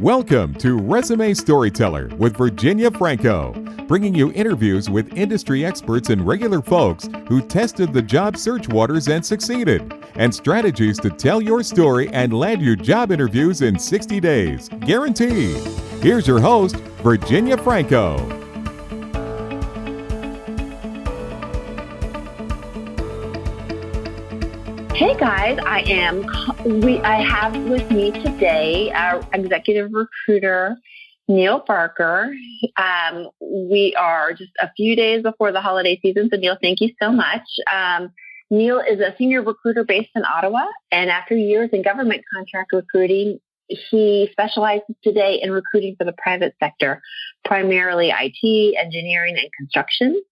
Welcome to Resume Storyteller with Virginia Franco, bringing you interviews with industry experts and regular folks who tested the job search waters and succeeded, and strategies to tell your story and land you job interviews in 60 days, guaranteed. Here's your host, Virginia Franco. Hey guys, I have with me today our executive recruiter, Neil Barker. We are just a few days before the holiday season, so Neil, thank you so much. Neil is a senior recruiter based in Ottawa, and after years in government contract recruiting, he specializes today in recruiting for the private sector, primarily IT, engineering, and construction.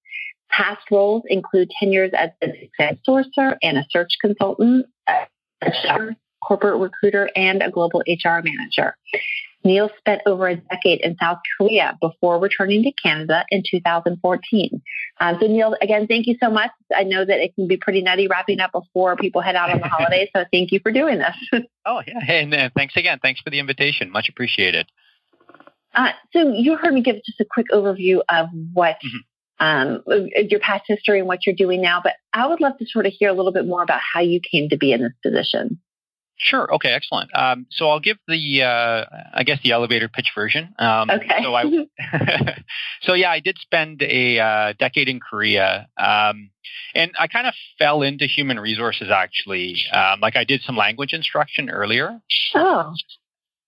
Past roles include tenures as a success sourcer and a search consultant, a corporate recruiter, and a global HR manager. Neil spent over a decade in South Korea before returning to Canada in 2014. So Neil, again, thank you so much. I know that it can be pretty nutty wrapping up before people head out on the holidays, so thank you for doing this. Oh, yeah. And thanks again. Thanks for the invitation. Much appreciated. So you heard me give just a quick overview of what your past history and what you're doing now, but I would love to sort of hear a little bit more about how you came to be in this position. Sure. Okay. Excellent. So I'll give the elevator pitch version. Okay. So I did spend a decade in Korea, and I kind of fell into human resources actually. I did some language instruction earlier. Oh.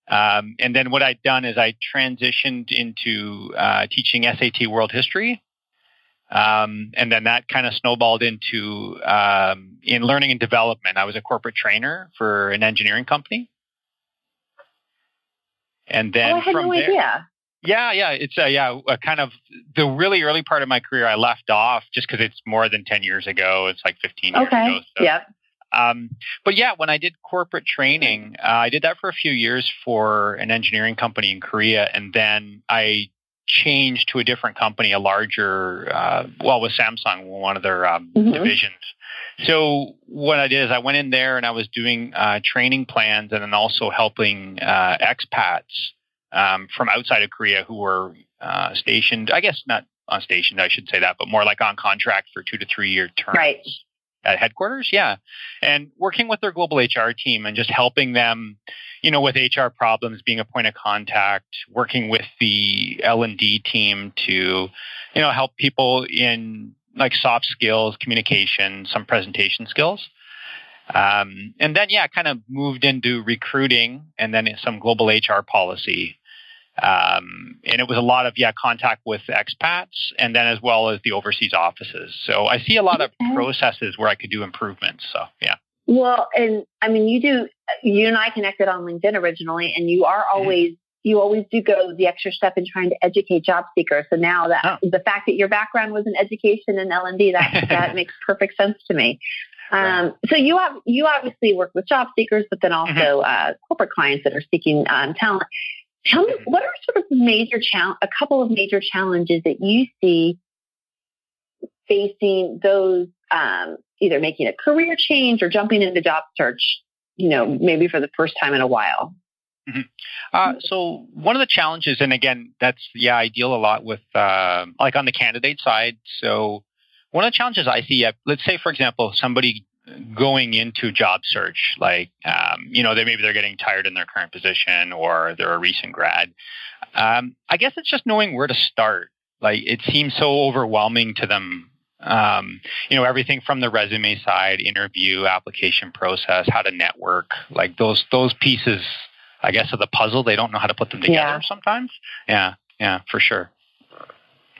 And then what I'd done is I transitioned into teaching SAT World History. And then that kind of snowballed into in learning and development. I was a corporate trainer for an engineering company. And then I had no idea. Yeah. It's kind of the really early part of my career. I left off just because it's more than 10 years ago. It's like 15 years ago. So. Yeah. But when I did corporate training, I did that for a few years for an engineering company in Korea, and then I changed to a different company, a larger, with Samsung, one of their divisions. So what I did is I went in there and I was doing training plans and then also helping expats from outside of Korea who were stationed, I guess not on stationed, I should say that, but more like on contract for 2 to 3 year terms. Right. At headquarters, and working with their global HR team and just helping them, with HR problems, being a point of contact, working with the L&D team to, help people in like soft skills, communication, some presentation skills. And then, kind of moved into recruiting and then some global HR policy. And it was a lot of, contact with expats and then as well as the overseas offices. So I see a lot of processes where I could do improvements. So, yeah. Well, and I mean, you and I connected on LinkedIn originally, and you always do go the extra step in trying to educate job seekers. So now the fact that your background was in education and L&D, that makes perfect sense to me. So you obviously work with job seekers, but then also corporate clients that are seeking talent. Tell me, what are sort of a couple of major challenges that you see facing those either making a career change or jumping into job search, maybe for the first time in a while? So one of the challenges, and again, that's, I deal a lot with like on the candidate side. So one of the challenges I see, let's say, for example, somebody going into job search, like, they're getting tired in their current position or they're a recent grad. I guess it's just knowing where to start. Like, it seems so overwhelming to them. Everything from the resume side, interview, application process, how to network, like those pieces, I guess, of the puzzle. They don't know how to put them together sometimes. Yeah, for sure.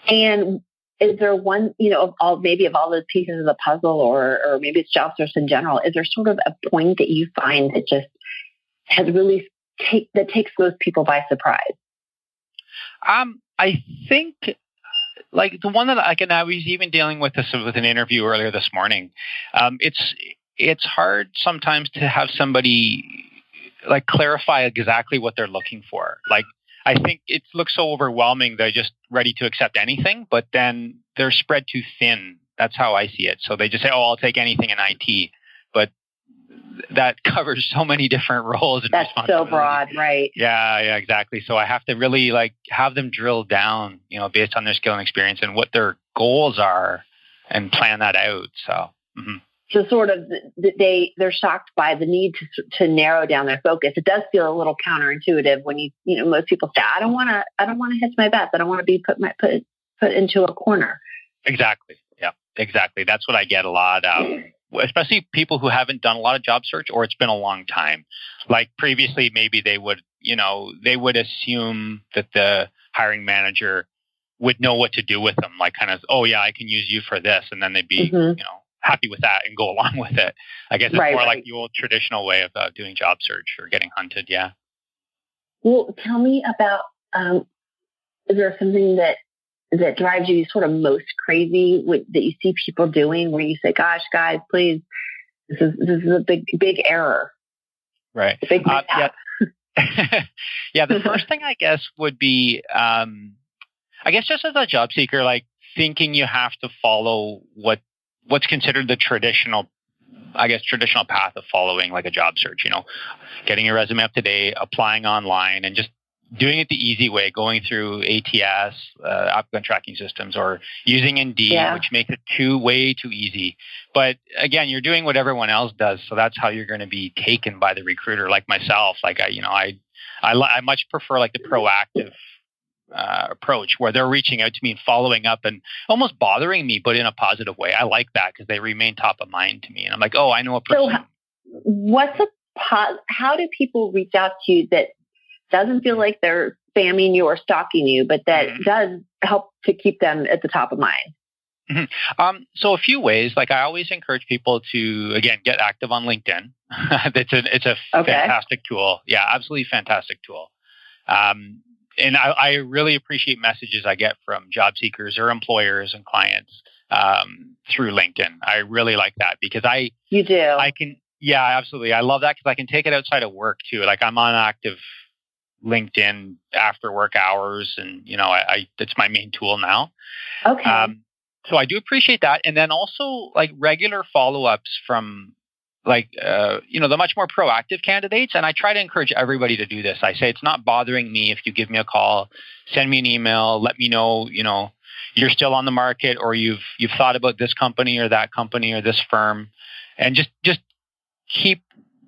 And is there one, of all those pieces of the puzzle, or maybe it's job search in general, is there sort of a point that you find that just has really takes most people by surprise? I think like the one that I was even dealing with this with an interview earlier this morning. It's hard sometimes to have somebody like clarify exactly what they're looking for. Like, I think it looks so overwhelming. They're just ready to accept anything, but then they're spread too thin. That's how I see it. So they just say, I'll take anything in IT. But that covers so many different roles and That's so responsibilities. broad, right? Yeah, exactly. So I have to really like have them drill down, based on their skill and experience and what their goals are, and plan that out. So. Mm-hmm. So sort of they're shocked by the need to narrow down their focus. It does feel a little counterintuitive when most people say, I don't want to hedge my bets. I don't want to be put into a corner. Exactly. Yeah, exactly. That's what I get a lot of, especially people who haven't done a lot of job search or it's been a long time. Like previously, maybe they would assume that the hiring manager would know what to do with them. Like kind of, oh yeah, I can use you for this. And then they'd be, happy with that and go along with it. I guess it's more like the old traditional way of doing job search or getting hunted. Yeah. Well, tell me about, is there something that drives you sort of most crazy that you see people doing where you say, gosh, guys, please, this is a big error. Right. A big yeah. Yeah. The first thing I guess would be, I guess just as a job seeker, like thinking you have to follow what's considered the traditional path of following like a job search, getting your resume up to date, applying online, and just doing it the easy way, going through ATS, applicant tracking systems, or using Indeed, which makes it way too easy. But again, you're doing what everyone else does, so that's how you're going to be taken by the recruiter. Like myself, like I much prefer like the proactive approach where they're reaching out to me and following up and almost bothering me, but in a positive way. I like that because they remain top of mind to me. And I'm like, oh, I know a person. So how do people reach out to you that doesn't feel like they're spamming you or stalking you, but that does help to keep them at the top of mind? Mm-hmm. So a few ways. Like I always encourage people to, again, get active on LinkedIn. It's a fantastic tool. Yeah, absolutely fantastic tool. And I really appreciate messages I get from job seekers or employers and clients through LinkedIn. I really like that because You do? I can, yeah, absolutely. I love that because I can take it outside of work too. Like I'm on active LinkedIn after work hours, and it's my main tool now. Okay. So I do appreciate that, and then also like regular follow-ups from the much more proactive candidates. And I try to encourage everybody to do this. I say, it's not bothering me if you give me a call, send me an email, let me know, you're still on the market or you've thought about this company or that company or this firm, and just keep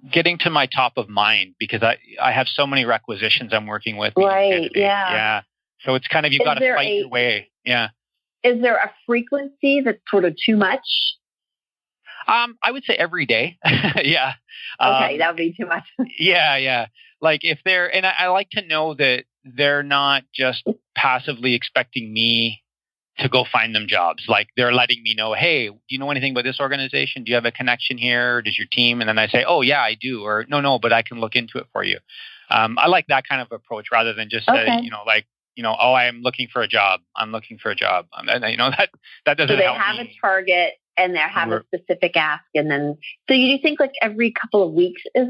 getting to my top of mind because I have so many requisitions I'm working with. Right. Yeah. So it's kind of, you've got to fight your way. Yeah. Is there a frequency that's sort of too much? I would say every day. Yeah. Okay, that would be too much. Yeah. Like if and I like to know that they're not just passively expecting me to go find them jobs. Like they're letting me know, hey, do you know anything about this organization? Do you have a connection here? Does your team? And then I say, oh yeah, I do. Or no, but I can look into it for you. I like that kind of approach rather than just saying, oh, I'm looking for a job. I'm looking for a job. And that doesn't help me. So they have a target and they have a specific ask. And then, so you think like every couple of weeks is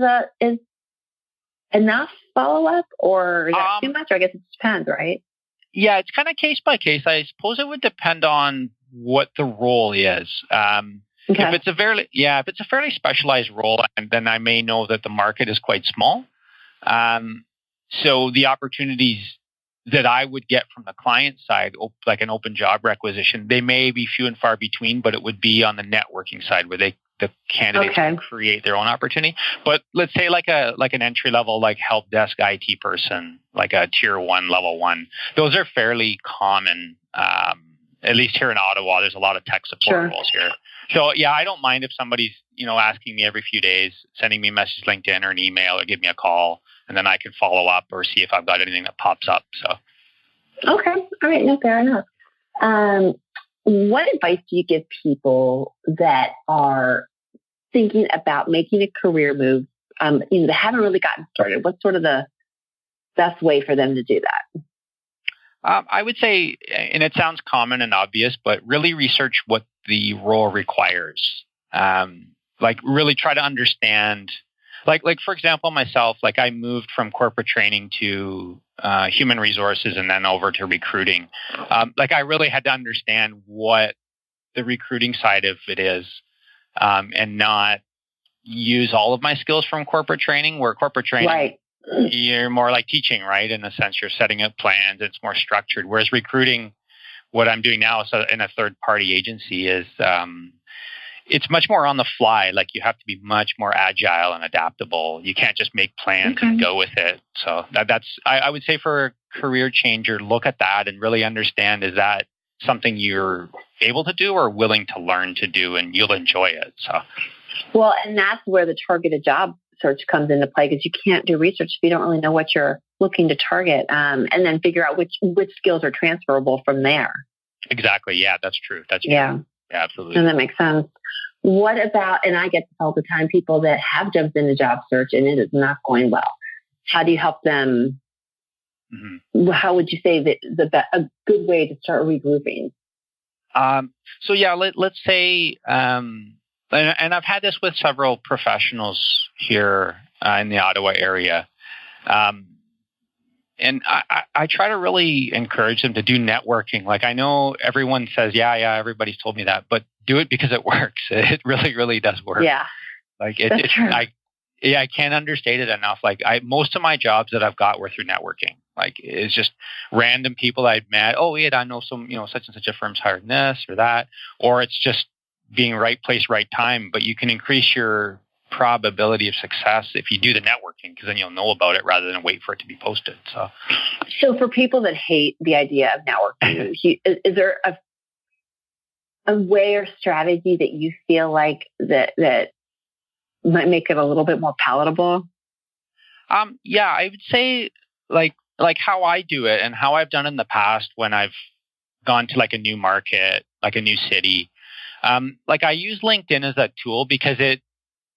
enough follow-up, or is that too much? Or I guess it depends, right? Yeah, it's kind of case by case. I suppose it would depend on what the role is. If it's a fairly specialized role, and then I may know that the market is quite small. So the opportunities that I would get from the client side, like an open job requisition, they may be few and far between, but it would be on the networking side where the candidates can create their own opportunity. But let's say like an entry level, like help desk IT person, like a tier 1, level 1. Those are fairly common. At least here in Ottawa, there's a lot of tech support roles here. So yeah, I don't mind if somebody's, asking me every few days, sending me a message LinkedIn or an email or give me a call, and then I can follow up or see if I've got anything that pops up. So. Okay. All right. No, fair enough. What advice do you give people that are thinking about making a career move, that haven't really gotten started? What's sort of the best way for them to do that? I would say, and it sounds common and obvious, but really research what the role requires. Like really try to understand, like for example, myself, like I moved from corporate training to human resources and then over to recruiting. Like I really had to understand what the recruiting side of it is, and not use all of my skills from corporate training, where corporate training, right. You're more like teaching, right? In a sense, you're setting up plans. It's more structured. Whereas recruiting, what I'm doing now in a third-party agency is it's much more on the fly. Like you have to be much more agile and adaptable. You can't just make plans and go with it. So that's I would say for a career changer, look at that and really understand, is that something you're able to do or willing to learn to do, and you'll enjoy it. So, well, and that's where the targeted job search comes into play, because you can't do research if you don't really know what you're looking to target, and then figure out which skills are transferable from there. Exactly. Yeah, that's true. That's true. Yeah, absolutely. And that makes sense. What about, and I get this all the time, people that have jumped into job search and it is not going well. How do you help them? Mm-hmm. How would you say that a good way to start regrouping? So yeah, let's say, and I've had this with several professionals here in the Ottawa area. And I try to really encourage them to do networking. Like, I know everyone says, yeah, everybody's told me that, but do it because it works. It really, really does work. Yeah. Like it's true. I can't understate it enough. Like most of my jobs that I've got were through networking. Like it's just random people I'd met. Oh, yeah, I know some, such and such a firm's hiring this or that, or it's just being right place, right time. But you can increase your probability of success if you do the networking, because then you'll know about it rather than wait for it to be posted. So for people that hate the idea of networking, is there a way or strategy that you feel like that might make it a little bit more palatable? Yeah, I would say like how I do it and how I've done in the past when I've gone to like a new market, like a new city. Like I use LinkedIn as a tool because it,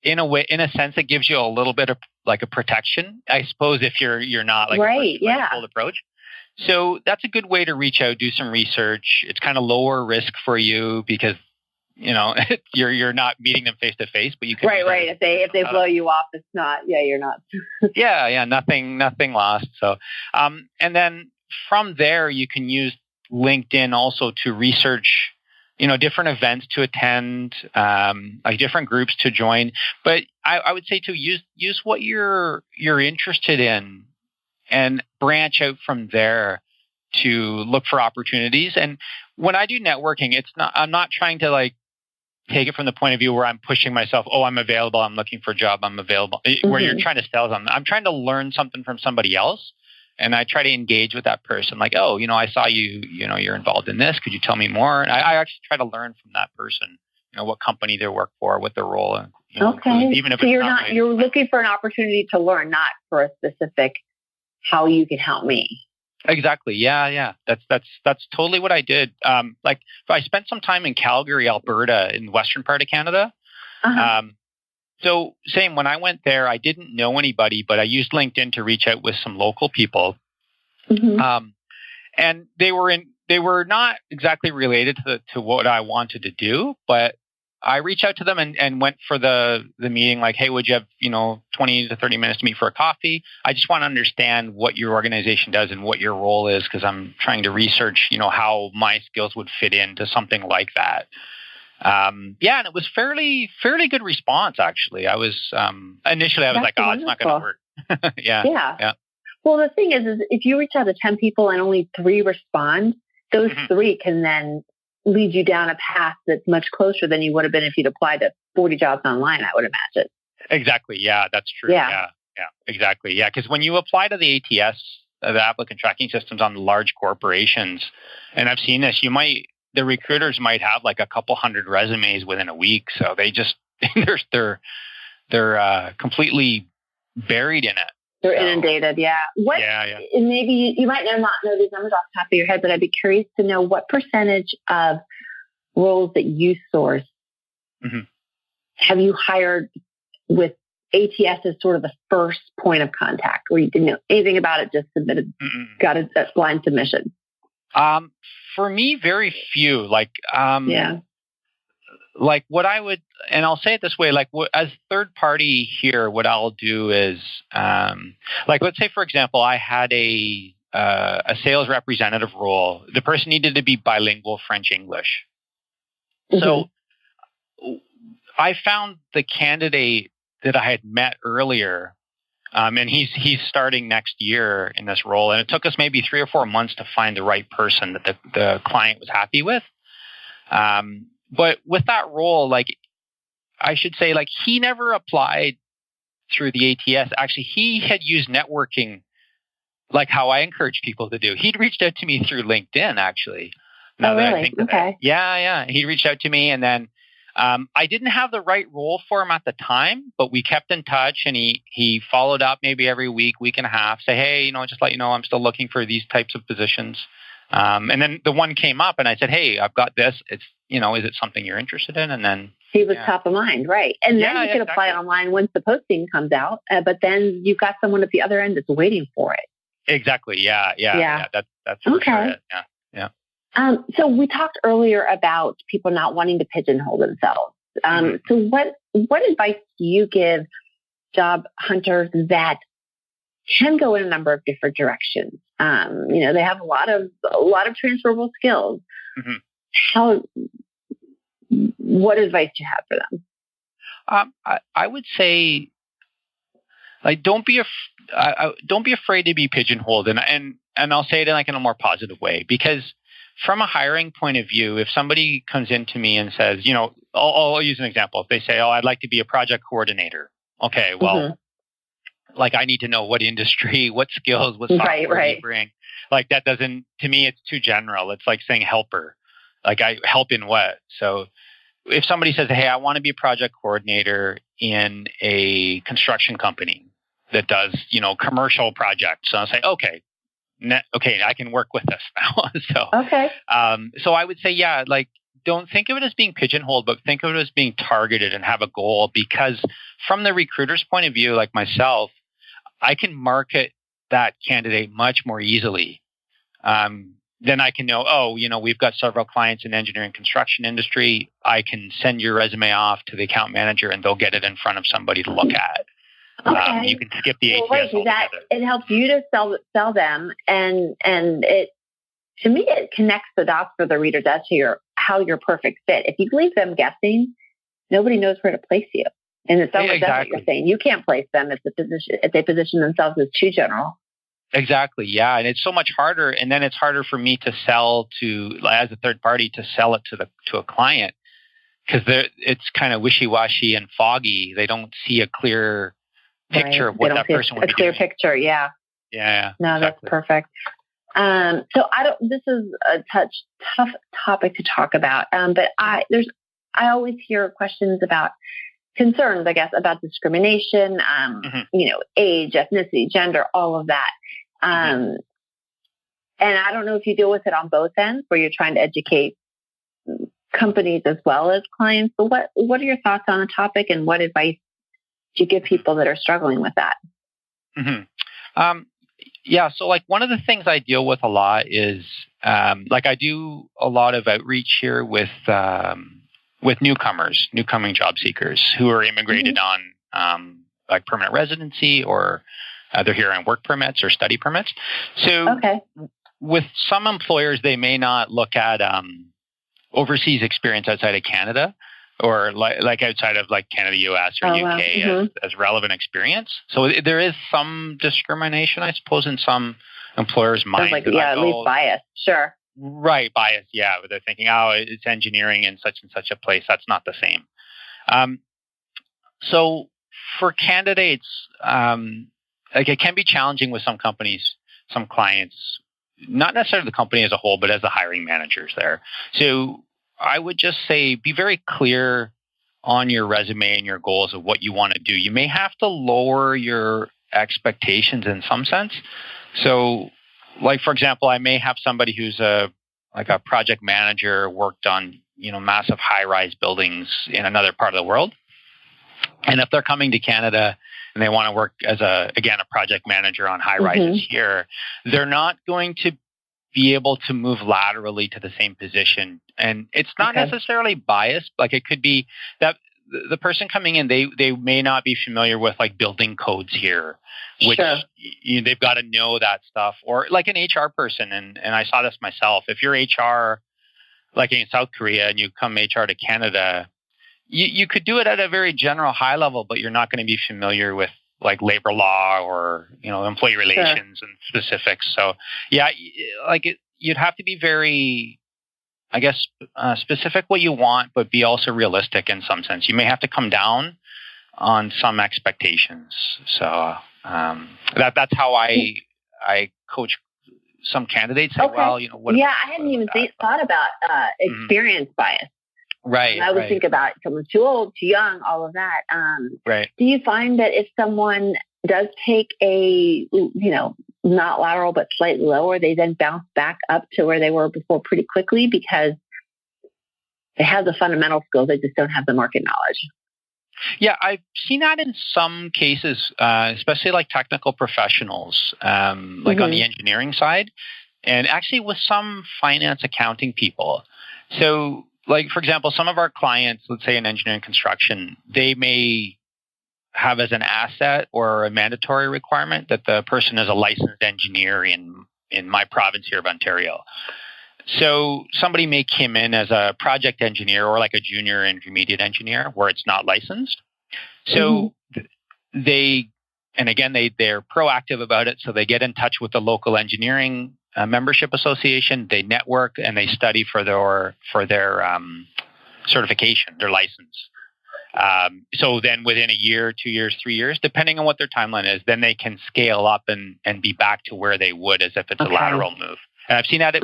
in a sense, it gives you a little bit of like a protection, I suppose, if you're not like right, a full approach. So that's a good way to reach out, do some research. It's kind of lower risk for you because you're not meeting them face to face, but you can right. If they blow you off, it's not. Yeah, you're not. yeah, nothing lost. So, and then from there, you can use LinkedIn also to research, different events to attend, like different groups to join. But I would say to use what you're interested in and branch out from there to look for opportunities. And when I do networking, I'm not trying to like take it from the point of view where I'm pushing myself. Oh, I'm available. I'm looking for a job. I'm available. Mm-hmm. Where you're trying to sell something. I'm trying to learn something from somebody else. And I try to engage with that person. Like, oh, I saw you're involved in this. Could you tell me more? And I actually try to learn from that person, what company they work for, what their role is. Okay. Even if so you're looking for an opportunity to learn, not for a specific, how you can help me. Exactly. Yeah. That's totally what I did. Like I spent some time in Calgary, Alberta, in the western part of Canada. Uh-huh. So same, when I went there, I didn't know anybody, but I used LinkedIn to reach out with some local people. Mm-hmm. And they were not exactly related to what I wanted to do, but I reached out to them and went for the meeting, like, hey, would you have, 20 to 30 minutes to meet for a coffee? I just want to understand what your organization does and what your role is, because I'm trying to research, how my skills would fit into something like that. And it was fairly good response, actually. I was initially I was like, oh, it's not going to work. Yeah. Well, the thing is if you reach out to 10 people and only 3 respond, those mm-hmm. 3 can then lead you down a path that's much closer than you would have been if you'd applied to 40 jobs online, I would imagine. Exactly. Yeah, that's true. Yeah, exactly. Yeah, because when you apply to the ATS, the applicant tracking systems on large corporations, and I've seen this, the recruiters might have like a couple hundred resumes within a week. So they just, they're completely buried in it. They're inundated. Yeah. And maybe you might not know these numbers off the top of your head, but I'd be curious to know what percentage of roles that you source mm-hmm. have you hired with ATS as sort of the first point of contact, where you didn't know anything about it, just submitted, got a blind submission? For me, very few. Like what I would, and I'll say it this way, like as third party here, what I'll do is, like, let's say, for example, I had a sales representative role. The person needed to be bilingual French English. Mm-hmm. So I found the candidate that I had met earlier. And he's starting next year in this role. And it took us maybe 3 or 4 months to find the right person that the client was happy with. But with that role, like, I should say, like, he never applied through the ATS. Actually, he had used networking like how I encourage people to do. He'd reached out to me through LinkedIn, actually. Now that I think of it. Yeah. He reached out to me, and then I didn't have the right role for him at the time, but we kept in touch, and he followed up maybe every week and a half, say, hey, just let you know I'm still looking for these types of positions. And then the one came up, and I said, hey, I've got this. It's, is it something you're interested in? And then he was top of mind, right? And then you can apply online once the posting comes out, but then you've got someone at the other end that's waiting for it. Exactly. Yeah. That's for sure it. Yeah. So we talked earlier about people not wanting to pigeonhole themselves. So what advice do you give job hunters that can go in a number of different directions? They have a lot of transferable skills. What advice do you have for them? I would say, like, don't be afraid to be pigeonholed, and I'll say it in a more positive way, because from a hiring point of view, if somebody comes into me and says, I'll use an example. If they say, "Oh, I'd like to be a project coordinator," okay, well, like, I need to know what industry, what skills, what software you bring. Like, that doesn't, to me, it's too general. It's like saying helper. Like, I help in what? So if somebody says, hey, I want to be a project coordinator in a construction company that does, commercial projects. So I'll say, okay, I can work with this now. So I would say, like, don't think of it as being pigeonholed, but think of it as being targeted and have a goal, because from the recruiter's point of view, like myself, I can market that candidate much more easily. Then I can know, we've got several clients in engineering construction industry. I can send your resume off to the account manager, and they'll get it in front of somebody to look at. You can skip the ATS altogether. It helps you to sell them, and it, to me, it connects the dots for the readers as to how you're perfect fit. If you leave them guessing, nobody knows where to place you. And it sounds like that's what you're saying. You can't place them if they position themselves as too general. Exactly. Yeah. And it's so much harder. And then it's harder for me to sell as a third party, to sell it to a client, because it's kind of wishy-washy and foggy. They don't see a clear picture of what that person would be doing. A clear picture. Yeah. Yeah. No, exactly. That's perfect. This is a tough topic to talk about. But I always hear questions about concerns, I guess, about discrimination, age, ethnicity, gender, all of that. And I don't know if you deal with it on both ends, where you're trying to educate companies as well as clients. But what are your thoughts on the topic, and what advice do you give people that are struggling with that? So like, one of the things I deal with a lot is, like, I do a lot of outreach here with newcoming job seekers who are immigrated on like permanent residency, or they're here on work permits or study permits. So with some employers, they may not look at overseas experience outside of Canada, or like outside of like Canada, US, or UK as relevant experience. So there is some discrimination, I suppose, in some employers' minds. Like, at least bias. Sure. Right. Bias. Yeah. But they're thinking, oh, it's engineering in such and such a place. That's not the same. So for candidates, like, it can be challenging with some companies, some clients, not necessarily the company as a whole, but as the hiring managers there. So I would just say, be very clear on your resume and your goals of what you want to do. You may have to lower your expectations in some sense. So, like, for example, I may have somebody who's a project manager, worked on, massive high-rise buildings in another part of the world. And if they're coming to Canada and they want to work as a project manager on high-rises here, they're not going to be able to move laterally to the same position. And it's not necessarily biased. Like, it could be that the person coming in, they may not be familiar with like building codes here, which they've got to know that stuff. Or like an HR person, and I saw this myself. If you're HR, like in South Korea, and you come HR to Canada, you could do it at a very general high level, but you're not going to be familiar with like labor law or, employee relations and specifics. So yeah, you'd have to be very, I guess, specific what you want, but be also realistic in some sense. You may have to come down on some expectations. So that's how I coach some candidates. Say, well, I hadn't even thought about experience bias. Right. I would think about someone's too old, too young, all of that. Right. Do you find that if someone does take a, not lateral, but slightly lower, they then bounce back up to where they were before pretty quickly because they have the fundamental skills, they just don't have the market knowledge? Yeah, I've seen that in some cases, especially like technical professionals, like on the engineering side, and actually with some finance accounting people. So, like, for example, some of our clients, let's say in engineering construction, they may have as an asset or a mandatory requirement that the person is a licensed engineer in my province here of Ontario. So somebody may come in as a project engineer or like a junior intermediate engineer where it's not licensed. So they're proactive about it. So they get in touch with the local engineering membership association. They network and they study for their certification, their license. So then within a year, 2 years, 3 years, depending on what their timeline is, then they can scale up and be back to where they would as if it's a lateral move. And I've seen that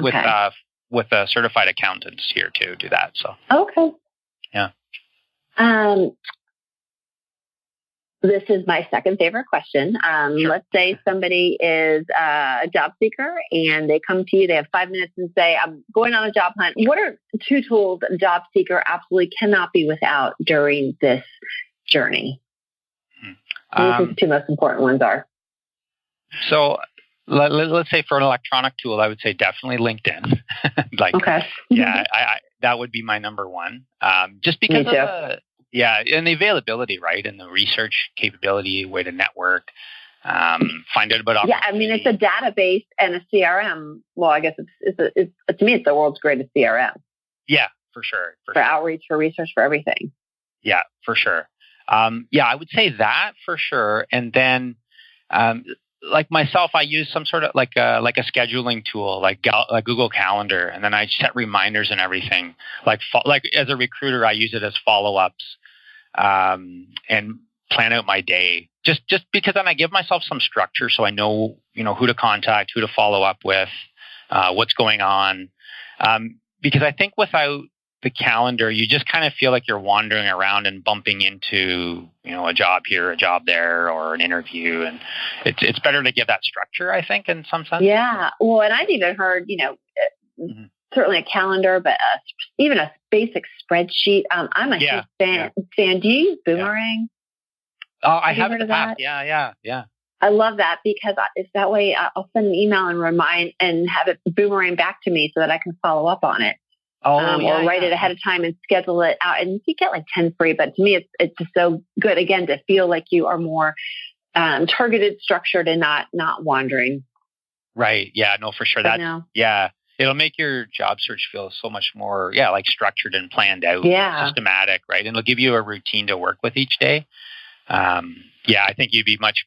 with certified accountants here too, do that. So yeah. This is my second favorite question. Sure. Let's say somebody is a job seeker and they come to you, they have 5 minutes and say, I'm going on a job hunt. What are 2 tools a job seeker absolutely cannot be without during this journey? What do you think the 2 most important ones are? So let's say for an electronic tool, I would say definitely LinkedIn. That would be my number one. Just because of and the availability, right? And the research capability, way to network, find out about opportunity. Yeah, I mean, it's a database and a CRM. Well, I guess it's to me, it's the world's greatest CRM. Yeah, for sure. For outreach, for research, for everything. Yeah, for sure. I would say that for sure. And then, like myself, I use some sort of like a scheduling tool, like Google Calendar, and then I set reminders and everything. Like as a recruiter, I use it as follow-ups, and plan out my day. Just because then I give myself some structure, so I know who to contact, who to follow up with, what's going on. Because I think without the calendar, you just kind of feel like you're wandering around and bumping into, a job here, a job there, or an interview. And it's better to give that structure, I think, in some sense. Yeah. Well, and I've even heard, certainly a calendar, but even a basic spreadsheet. I'm a huge fan. Do you use Boomerang? Oh, I have in the past. Yeah. I love that because if that way I'll send an email and remind and have it boomerang back to me so that I can follow up on it. Or write it ahead of time and schedule it out. And you get like 10 free, but to me, it's just so good, again, to feel like you are more targeted, structured, and not wandering. Right. Yeah, no, for sure. Yeah. It'll make your job search feel so much more, like structured and planned out, systematic, right? And it'll give you a routine to work with each day. I think you'd be much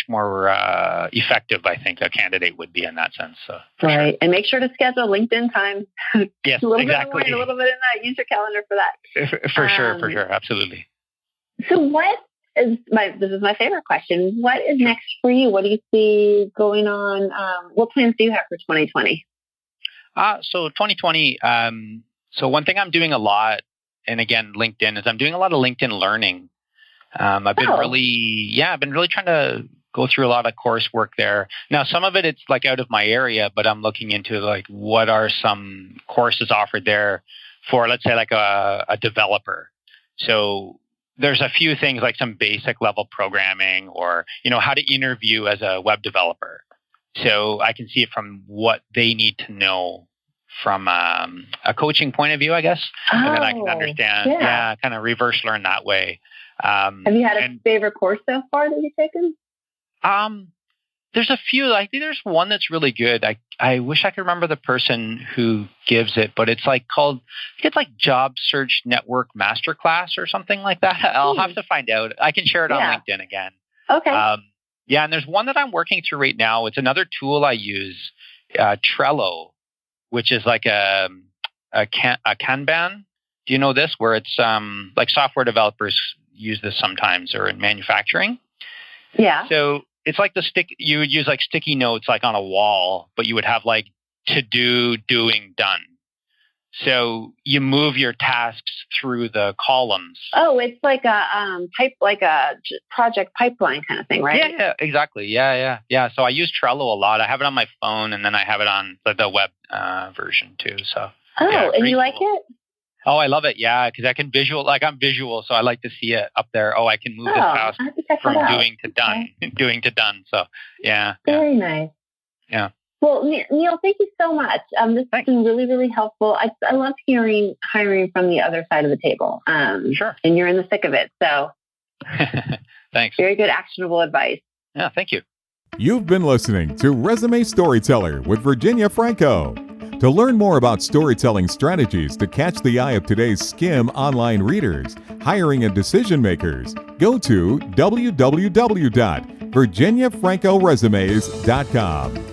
more effective, I think, a candidate would be in that sense. So, right. Sure. And make sure to schedule LinkedIn time. Yes, a little bit in the exactly. morning, a little bit in the night. Use your calendar for that. For sure. Absolutely. So this is my favorite question. What is next for you? What do you see going on? What plans do you have for 2020? So 2020, so one thing I'm doing a lot, and again, LinkedIn, is I'm doing a lot of LinkedIn learning. I've been really trying to go through a lot of coursework there. Now, some of it's like out of my area, but I'm looking into like what are some courses offered there for, let's say, like a developer. So there's a few things like some basic level programming or, how to interview as a web developer. So I can see it from what they need to know from a coaching point of view, I guess. And then I can understand, kind of reverse learn that way. Have you had a favorite course so far that you've taken? There's a few. I think there's one that's really good. I wish I could remember the person who gives it, but it's like called, I think it's like Job Search Network Masterclass or something like that. I'll have to find out. I can share it on LinkedIn again. Okay. Yeah, and there's one that I'm working through right now. It's another tool I use, Trello, which is like a Kanban. Do you know this? Where it's like software developers use this sometimes, or in manufacturing. Yeah. So it's like you would use like sticky notes like on a wall, but you would have like to do, doing, done. So you move your tasks through the columns. Oh, it's like a project pipeline kind of thing, right? Yeah, exactly. Yeah. So I use Trello a lot. I have it on my phone, and then I have it on the web version too. So. Oh, and you like it? Oh, I love it. Yeah, because I can I'm visual, so I like to see it up there. Oh, I can move this task from doing to done, doing to done. So, yeah. Very nice. Yeah. Well, Neil, thank you so much. This has been really, really helpful. I love hiring from the other side of the table. Sure. And you're in the thick of it. So, thanks. Very good, actionable advice. Yeah, thank you. You've been listening to Resume Storyteller with Virginia Franco. To learn more about storytelling strategies to catch the eye of today's SKIM online readers, hiring and decision makers, go to www.virginiafrancoresumes.com.